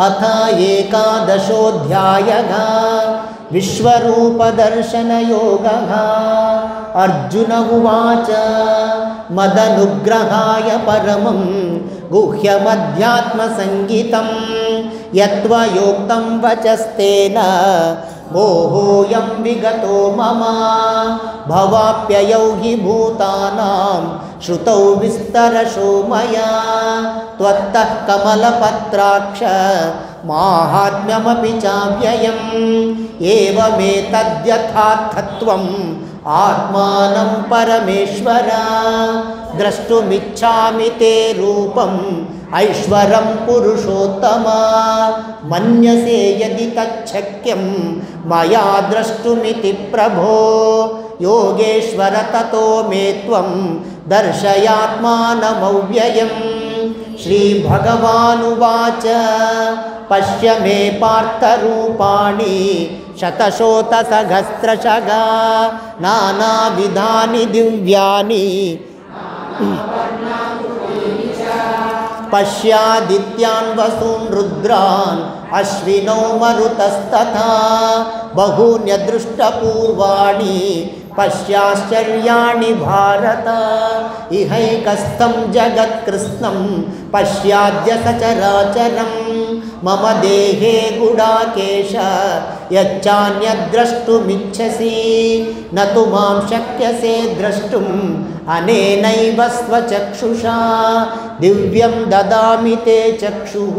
अथ एकादशोऽध्यायः विश्वरूपदर्शनयोगः। अर्जुन उवाच मदनुग्रहाय परमं गुह्यमध्यात्मसङ्गितं यत्त्वयोक्तं वचस्तेन मोहोऽयं विगतो मम। भवाप्ययौ हि भूतानां श्रुतौ विस्तरशो मया त्वत्तः कमलपत्राक्ष माहात्म्यमपि चाव्ययम्। एवमेतद्यथार्थत्वम् आत्मानं परमेश्वर द्रष्टुमिच्छामि ते रूपम् ऐश्वरं पुरुषोत्तम। मन्यसे यदि तच्छक्यं मया द्रष्टुमिति प्रभो योगेश्वर ततो मे त्वं दर्शयात्मानमव्ययम्। श्रीभगवानुवाच पश्य मे पार्थरूपाणि शतशोतसहस्रशः नानाविधानि दिव्यानि पश्यादित्यान् वसून् रुद्रान् अश्विनौ मरुतस्तथा बहून्यदृष्टपूर्वाणि पश्याश्चर्याणि भारत। इहैकस्थं जगत्कृत्स्नं पश्याद्य सचराचरं मम देहे गुडाकेश यच्चान्यद्द्रष्टुमिच्छसि न तु मां शक्यसे द्रष्टुम् अनेनैव स्वचक्षुषा। दिव्यं ददामि ते चक्षुः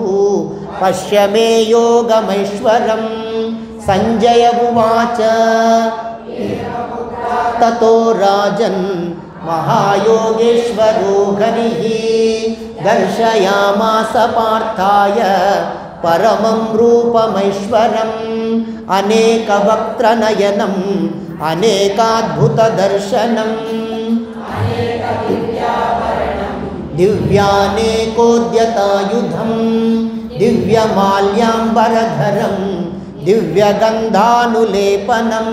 पश्य मे योगमैश्वरम्। संजय उवाच ततो राजन् महायोगेश्वरो हरिः दर्शयामास पार्थाय परमं रूपमैश्वरम्। अनेकवक्त्रनयनम् अनेकाद्भुतदर्शनम् दिव्यानेकोद्यतायुधं दिव्यमाल्याम्बरधरं दिव्यगन्धानुलेपनं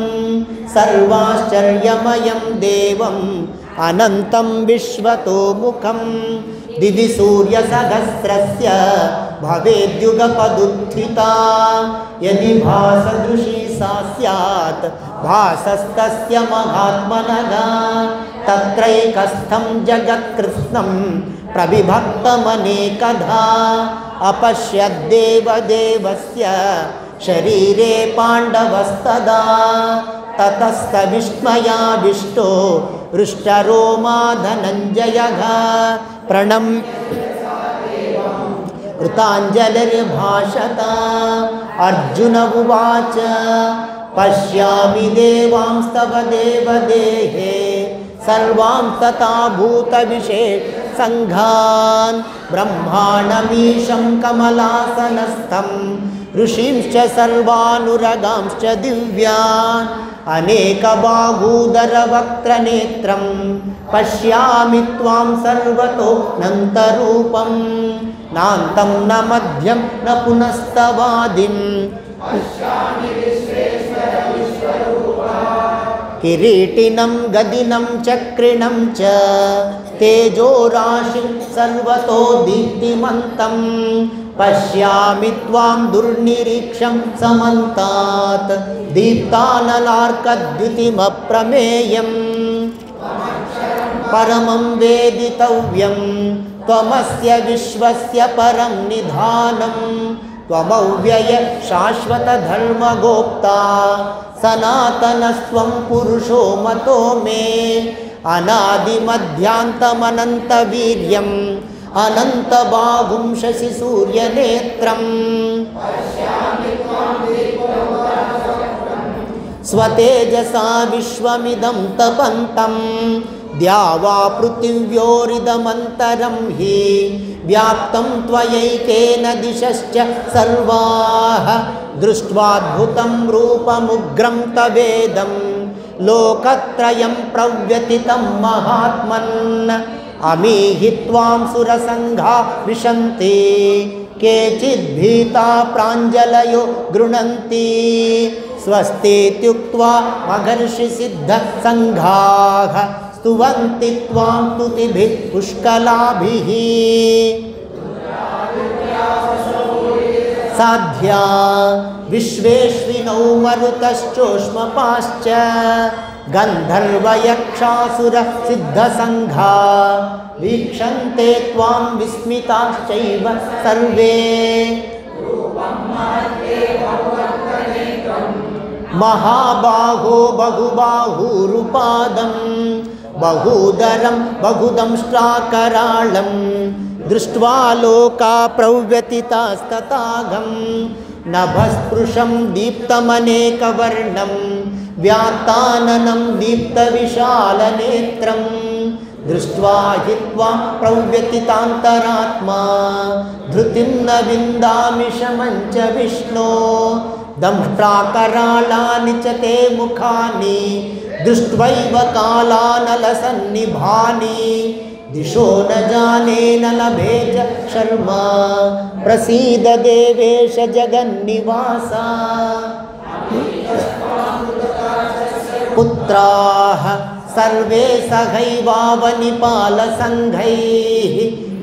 सर्वाश्चर्यमयं देवम् अनन्तं विश्वतोमुखं। दिवि सूर्यसहस्रस्य भवेद्युगपदुत्थिता यदि भासदृशी सा स्यात् भासस्तस्य महात्मनः। तत्रैकस्थं जगत्कृत्स्नं प्रविभक्तमनेकधा अपश्यद्देवदेवस्य शरीरे पाण्डवस्तदा। ततस्तविस्मयाविष्टो हृष्टरोमा धनञ्जयः कृताञ्जलिर्भाषत। अर्जुन उवाच पश्यामि देवांस्तव देवदेहे सर्वां तथा भूतविशेषसङ्घान् ब्रह्माणमीशं कमलासनस्थं ऋषींश्च सर्वानुरगांश्च दिव्यान् अनेकबाहूदरवक्त्रनेत्रं पश्यामि त्वां सर्वतोऽनन्तरूपं नान्तं न मध्यं न पुनस्तवादिं किरीटिनं गदिनं चक्रिणं च तेजोराशिं सर्वतो दीप्तिमन्तं पश्यामि त्वां दुर्निरीक्षं समन्तात् दीप्तानलार्कद्युतिमप्रमेयम् परमं वेदितव्यं त्वमस्य विश्वस्य परं निधानं त्वमव्यय शाश्वतधर्मगोप्ता सनातनस्त्वं पुरुषो मतो मे अनादिमध्यान्तमनन्तवीर्यम् अनन्तबाहुं शशिसूर्यनेत्रम् स्वतेजसा विश्वमिदं तपन्तं द्यावा पृथिव्योरिदमन्तरं हि व्याप्तं त्वयैकेन दिशश्च सर्वाः दृष्ट्वाद्भुतं रूपमुग्रं तवेदं लोकत्रयं प्रव्यथितं महात्मन् अमीहि त्वां सुरसङ्घा विशन्ति केचिद्भीता प्राञ्जलयो गृह्णन्ति स्वस्तीत्युक्त्वा महर्षिसिद्धसङ्घाः स्तुवन्ति त्वां स्तुतिभिः पुष्कलाभिः साध्या विश्वेश्विनौ मरुतश्चोष्मपाश्च गन्धर्वयक्षासुर सिद्धसङ्घा वीक्षन्ते त्वां विस्मिताश्चैव सर्वे महाबाहो बहुबाहुरुपादं बहूदरं बहुदंष्ट्राकराळं दृष्ट्वा लोका प्रव्यथितास्तथागं नभस्पृशं दीप्तमनेकवर्णं व्यात्ताननं दीप्तविशालनेत्रं दृष्ट्वा हि त्वां प्रव्यथितान्तरात्मा धृतिं न विन्दामि शमं च विष्णो दंष्ट्राकराळानि च ते मुखानि दृष्ट्वैव कालानलसन्निभानि दिशो न जाने न लभे च शर्मा प्रसीद देवेश जगन्निवासा पुत्राः सर्वे सहैवावनिपालसङ्घैः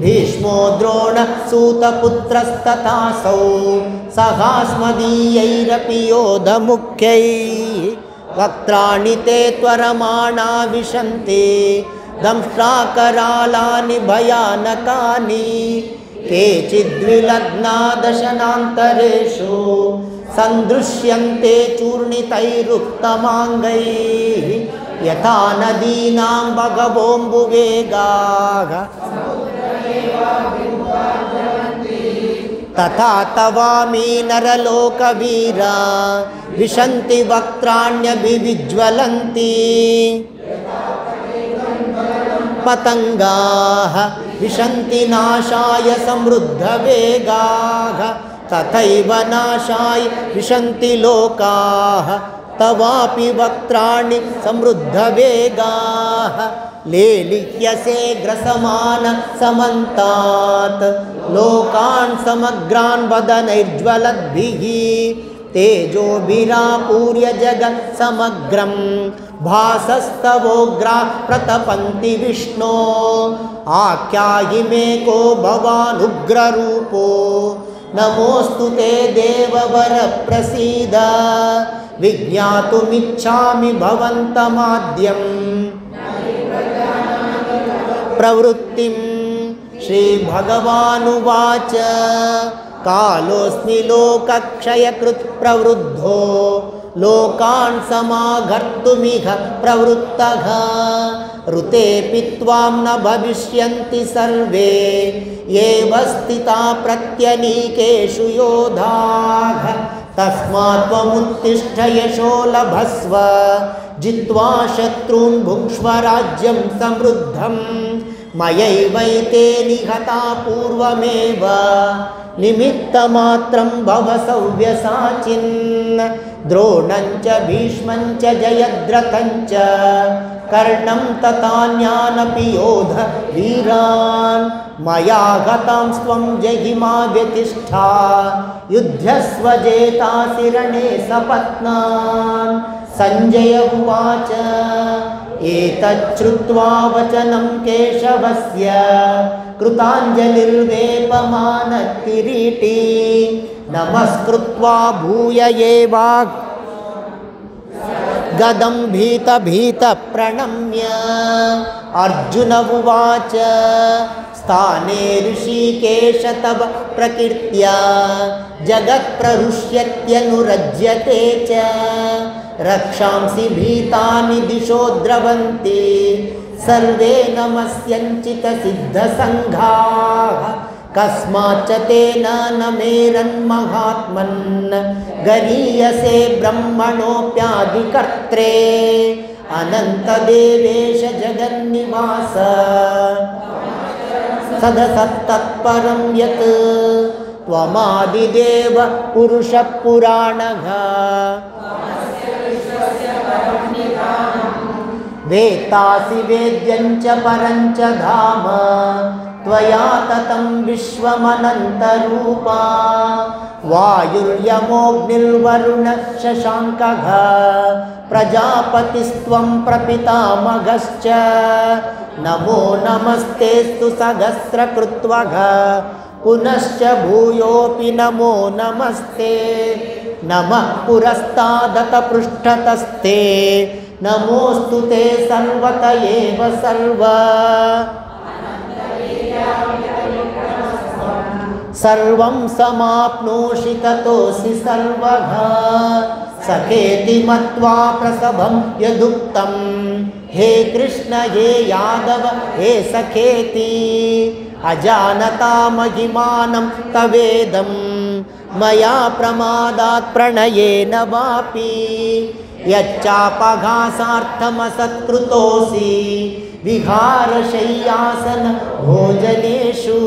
भीष्मो द्रोणसूतपुत्रस्तथासौ सहास्मदीयैरपि योधमुख्यैः वक्त्राणि ते त्वरमाणा विशन्ति दंष्ट्राकरालानि भयानकानि केचिद्विलग्ना दशनान्तरेषु सन्दृश्यन्ते चूर्णितैरुक्तमाङ्गैः यथा नदीनां बगवोऽम्बुवेगाः तथा तवामी नरलोकवीरा विशन्ति वक्त्राण्यभिविज्वलन्ति पतंगाः विशन्ति नाशाय समृद्धवेगाः तथैव नाशाय विशन्ति लोकाः तवापि वक्त्राणि समृद्धवेगाः लेलिह्यसे ग्रसमान समन्तात् लोकान् समग्रान् वदनैर्ज्वलद्भिः तेजोभिरापूर्य जगत् समग्रं भासस्तवोग्रा प्रतपन्ति विष्णो आख्याहि मे को भवानुग्ररूपो नमोऽस्तु ते देववर प्रसीद विज्ञातुमिच्छामि भवन्तमाद्यं प्रवृत्तिं श्रीभगवानुवाच कालोऽस्मि लोकक्षयकृत् प्रवृद्धो लोकान् समागर्तुमिह प्रवृत्तः ऋतेऽपि त्वां न भविष्यन्ति सर्वे एव स्थिता प्रत्यनीकेषु योधाः तस्मात् त्वमुत्तिष्ठ यशो लभस्व जित्वा शत्रून् भुङ्क्ष्व राज्यं समृद्धं मयैवैते निहता पूर्वमेव निमित्तमात्रं भव सव्यसाचिन् द्रोणं च भीष्मं च जयद्रथं च कर्णं तथान्यानपि योध वीरान् मया हतां स्वं जहिमा व्यतिष्ठा युध्यस्व जेतासि रणे सपत्नान् सञ्जय उवाच एतच्छ्रुत्वा वचनं केशवस्य कृताञ्जलिर्वेपमानकिरीटी नमस्कृत्वा भूय एवाग् गदं भीत प्रणम्य अर्जुन उवाच स्थाने ऋषिकेश तव प्रकीर्त्या जगत्प्रहृष्यत्यनुरज्यते च रक्षांसि भीतानि दिशो द्रवन्ति सर्वे नमस्यञ्चित सिद्धसङ्घाः कस्माच्च तेन न मेरन्महात्मन् गरीयसे ब्रह्मणोऽप्यादिकर्त्रे अनन्तदेवेश जगन्निवास सदसत्तत्परं यत् त्वमादिदेव पुरुषः पुराणः वेत्तासि वेद्यं च परं च धाम त्वया ततं विश्वमनन्तरूपा वायुर्यमोऽग्निर्वरुण शशाङ्कः प्रजापतिस्त्वं प्रपितामहश्च नमो नमस्तेस्तु सहस्रकृत्वः पुनश्च भूयोऽपि नमो नमस्ते नमः पुरस्तादत पृष्ठतस्ते नमोऽस्तु ते सर्वत एव सर्व सर्वं समाप्नोषि ततोऽसि सर्वगा सखेति मत्वा प्रसभं यदुक्तं हे कृष्ण हे यादव हे सखेति अजानता महिमानं तवेदं मया प्रमादात् प्रणयेन वापि यच्चापघासार्थमसत्कृतोऽसि विहारशय्यासन भोजनेषु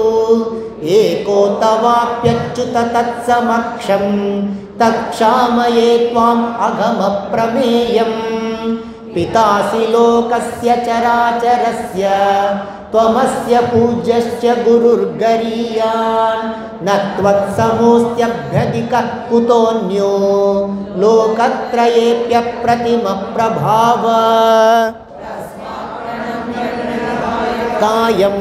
एको तवाप्यच्युत तत्समक्षं तत्क्षामये त्वाम् अघमप्रमेयम् पितासि लोकस्य चराचरस्य त्वमस्य पूज्यश्च गुरुर्गरीयान् न त्वत्समोऽस्त्यभ्यधिकः कुतोऽन्यो लोकत्रयेऽप्यप्रतिमप्रभाव कायं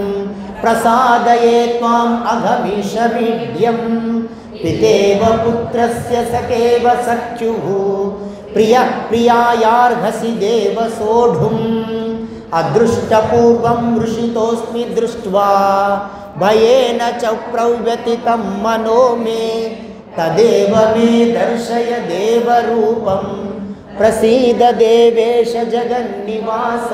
प्रसादये त्वाम् अघमीशमीढ्यम् पितेव पुत्रस्य सखेव सख्युः प्रियः प्रियायार्हसि देव सोढुम् अदृष्टपूर्वं वृषितोऽस्मि दृष्ट्वा भयेन च प्रव्यथितं मनो मे तदेव मे दर्शय देवरूपं प्रसीद देवेश जगन्निवास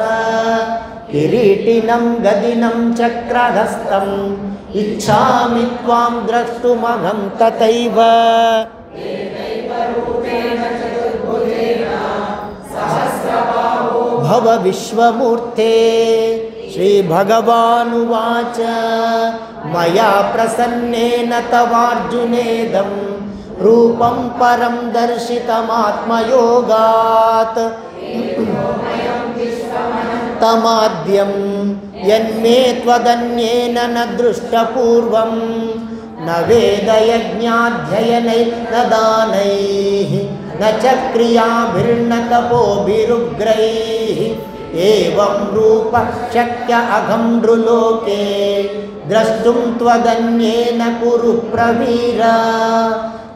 किरीटिनं गदिनं चक्रहस्तम् इच्छामि त्वां द्रष्टुमहं तथैव भव विश्वमूर्ते श्रीभगवानुवाच मया प्रसन्नेन तवार्जुनेदं रूपं परं दर्शितमात्मयोगात् तमाद्यं यन्मे त्वदन्येन न दृष्टपूर्वं न वेदयज्ञाध्ययनैः न दानैः न च क्रियाभिर्न तपोभिरुग्रैः एवं रूपः शक्य अघं नृलोके द्रष्टुं त्वदन्येन कुरु प्रवीर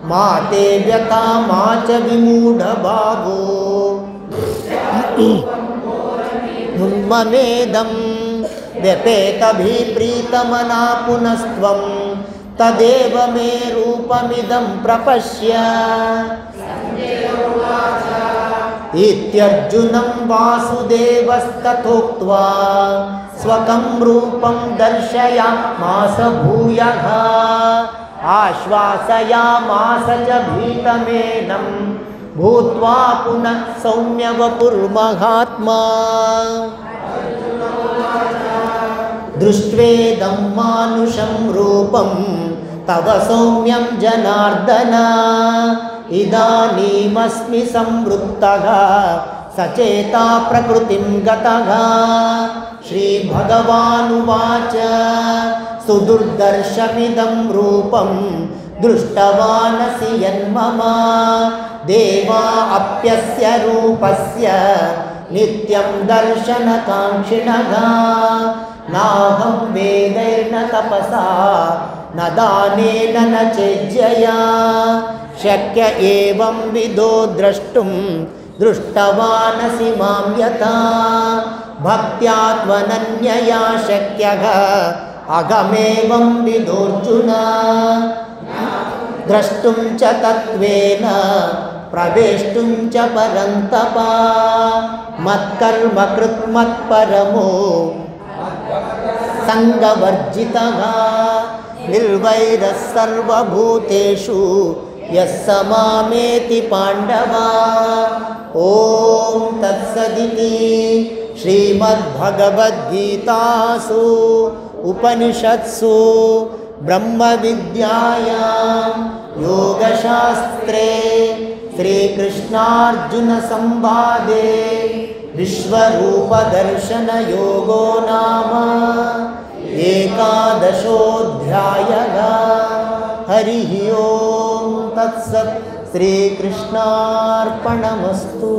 मा ते व्यथा मा च विमूढभावो ममेदं व्यपेतभिप्रीतमना पुनस्त्वं तदेव मे रूपमिदं प्रपश्य इत्यर्जुनं वासुदेवस्तथोक्त्वा स्वकं रूपं दर्शयामास भूयः आश्वासयामास च भीतमेनं भूत्वा पुनः सौम्यवपुर्महात्मा दृष्ट्वेदं मानुषं रूपं तव सौम्यं जनार्दन इदानीमस्मि संवृत्तः सचेता प्रकृतिं गतः श्रीभगवानुवाच सुदुर्दर्शमिदं रूपं दृष्टवानसि यन्मम देवा अप्यस्य रूपस्य नित्यं दर्शनकाङ्क्षिणः नाहं वेदैर्न तपसा न दानेन न चेज्जया शक्य एवं विदो द्रष्टुं दृष्टवानसि मां यथा भक्त्या त्वनन्यया शक्यः अहमेवं विदोऽर्जुन द्रष्टुं च तत्त्वेन प्रवेष्टुं च परन्तप मत्कर्म कृत् मत्परमो संगवर्जितः निर्वैरः सर्वभूतेषु यः स मामेति पाण्डव ॐ तत्सदिति श्रीमद्भगवद्गीतासु उपनिषत्सु ब्रह्मविद्यायां योगशास्त्रे श्रीकृष्णार्जुनसंवादे विश्वरूपदर्शनयोगो नाम एकादशोऽध्यायः हरिः ओं तत्सत् श्रीकृष्णार्पणमस्तु।